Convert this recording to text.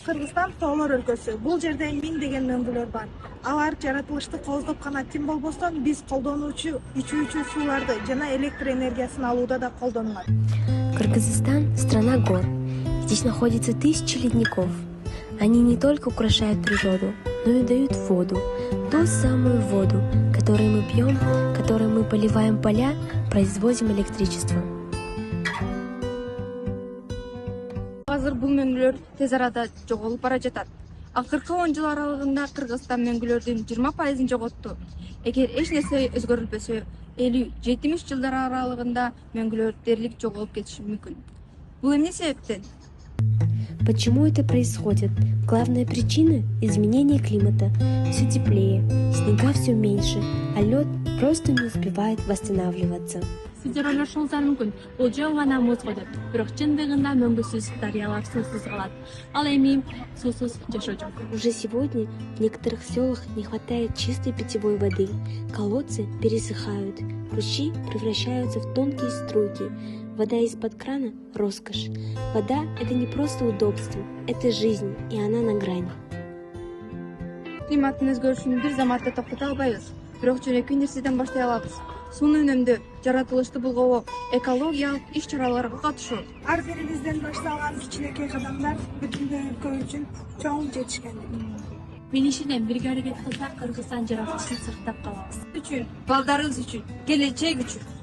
Кыргызстан тоолор өлкөсү. Бул жерде миңдеген өңгөлөр бар. Алар жаратылышты кооздоп гана тим болбостон, биз колдонуучу ичүүчү сууларды жана электр энергиясын алууда да колдонулат. Кыргызстан – страна гор. Здесь находится тысячи ледников. Они не только украшают природу, но и дают воду. Ту самую воду, которую мы пьем, которой мы поливаем поля, производим электричество. Азыр бул мөңгүлөр тез арада жоголуп бара жатат. Акыркы 10 жыл аралыгында Кыргызстан мөңгүлөрдүн 20% жоготту. Эгер эч нерсе өзгөрүлбөсө, 50-70 жылдар аралыгында мөңгүлөр дерлик жоголуп кетиши мүмкүн. Бул эмне себептен? Почему это происходит? Главная причина – изменение климата. Все теплее, снега все меньше, а лед просто не успевает восстанавливаться. Сиздер ойлошуңуздар мүмкүн, бул жөн гана муз го деп. Бирок чындыгында мөңгүсүз дарыялар суусуз калат. Ал эми суусуз жашоо жок. Уже сегодня в некоторых селах не хватает чистой питьевой воды. Колодцы пересыхают, ручьи превращаются в тонкие струйки. Вода из-под крана – роскошь. Вода – это не просто удобство, это жизнь, и она на грани. Климаттын өзгөрүшүн бир заматта токтото албайбыз. Бирок жөнөкөй нерседен баштай алабыз. Сууну үнөмдөө, жаратылышты булгоого, экологиялык иш-чараларга катышуу. Ар бирибизден башталган кичинекей кадамдар бүтүн өлкө үчүн чоң жетишкен. Менишинен бирге аракет кылсак Кыргызстан жаратылышын сактап калабыз. Балдарыбыз үчүн, келечек үчүн.